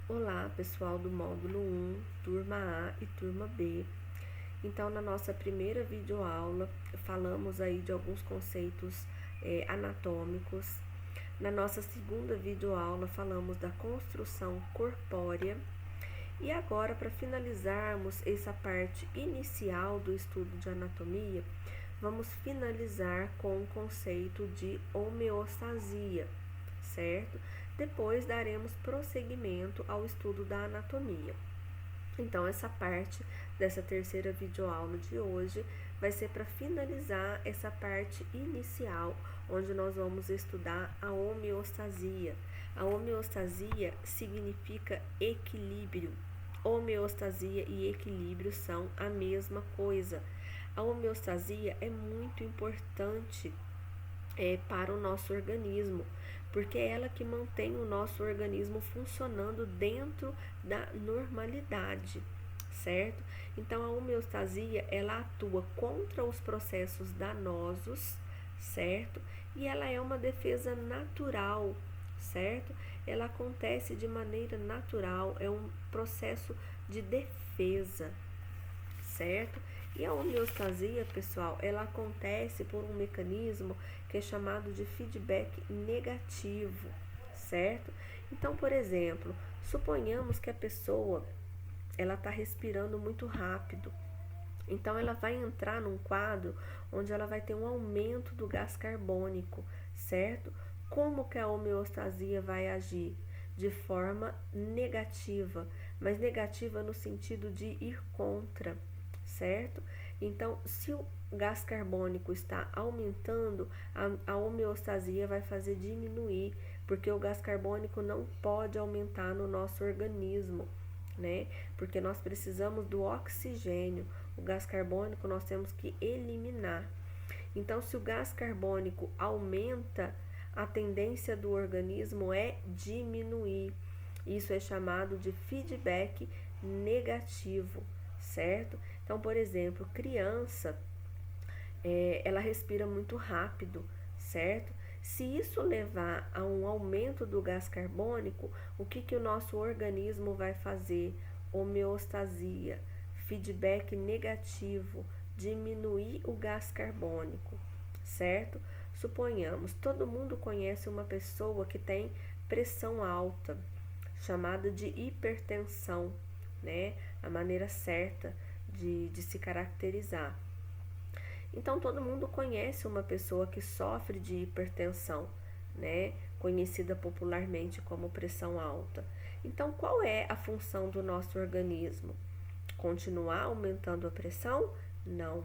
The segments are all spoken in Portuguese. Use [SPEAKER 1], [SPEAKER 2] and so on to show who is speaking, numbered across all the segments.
[SPEAKER 1] Olá, pessoal do módulo 1, turma A e turma B. Então, na nossa primeira videoaula, falamos aí de alguns conceitos anatômicos. Na nossa segunda videoaula, falamos da construção corpórea. E agora, para finalizarmos essa parte inicial do estudo de anatomia, vamos finalizar com o conceito de homeostasia, certo? Depois daremos prosseguimento ao estudo da anatomia. Então, essa parte dessa terceira videoaula de hoje vai ser para finalizar essa parte inicial, onde nós vamos estudar a homeostasia. A homeostasia significa equilíbrio. Homeostasia e equilíbrio são a mesma coisa. A homeostasia é muito importante para o nosso organismo, porque é ela que mantém o nosso organismo funcionando dentro da normalidade, certo? Então a homeostasia ela atua contra os processos danosos, certo? E ela é uma defesa natural, certo? Ela acontece de maneira natural, é um processo de defesa, certo? E a homeostasia, pessoal, ela acontece por um mecanismo que é chamado de feedback negativo, certo? Então, por exemplo, suponhamos que a pessoa ela está respirando muito rápido. Então, ela vai entrar num quadro onde ela vai ter um aumento do gás carbônico, certo? Como que a homeostasia vai agir? De forma negativa, mas negativa no sentido de ir contra, certo? Então, se o gás carbônico está aumentando, a homeostasia vai fazer diminuir, porque o gás carbônico não pode aumentar no nosso organismo, né? Porque nós precisamos do oxigênio. O gás carbônico nós temos que eliminar. Então, se o gás carbônico aumenta, a tendência do organismo é diminuir. Isso é chamado de feedback negativo, certo? Então, por exemplo, criança, ela respira muito rápido, certo? Se isso levar a um aumento do gás carbônico, o que o nosso organismo vai fazer? Homeostasia, feedback negativo, diminuir o gás carbônico, certo? Suponhamos, todo mundo conhece uma pessoa que tem pressão alta, chamada de hipertensão, né? A maneira certa de se caracterizar. Então, todo mundo conhece uma pessoa que sofre de hipertensão, né? Conhecida popularmente como pressão alta. Então, qual é a função do nosso organismo? Continuar aumentando a pressão? Não.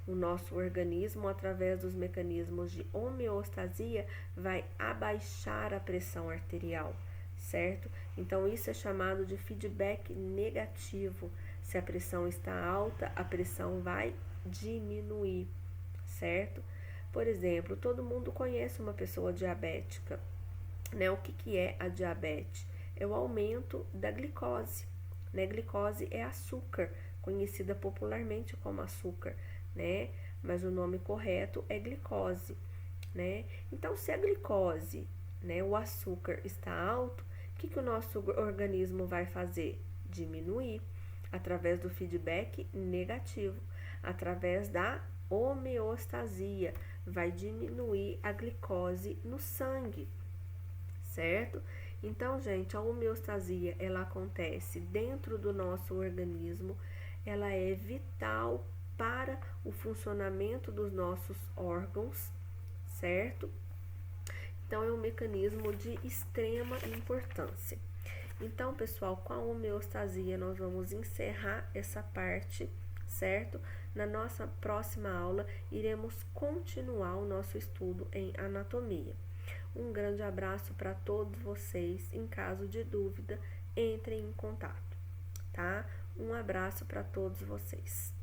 [SPEAKER 1] O nosso organismo, através dos mecanismos de homeostasia, vai abaixar a pressão arterial, certo? Então, isso é chamado de feedback negativo. Se a pressão está alta, a pressão vai diminuir, certo? Por exemplo, todo mundo conhece uma pessoa diabética, né? O que é a diabetes? É o aumento da glicose, né? Glicose é açúcar, conhecida popularmente como açúcar, né? Mas o nome correto é glicose, né? Então, se a glicose, né, o açúcar está alto, o que o nosso organismo vai fazer? Diminuir através do feedback negativo, através da homeostasia, vai diminuir a glicose no sangue, certo? Então, gente, a homeostasia, ela acontece dentro do nosso organismo, ela é vital para o funcionamento dos nossos órgãos, certo? Então, é um mecanismo de extrema importância. Então, pessoal, com a homeostasia nós vamos encerrar essa parte, certo? Na nossa próxima aula, iremos continuar o nosso estudo em anatomia. Um grande abraço para todos vocês. Em caso de dúvida, entrem em contato, tá? Um abraço para todos vocês.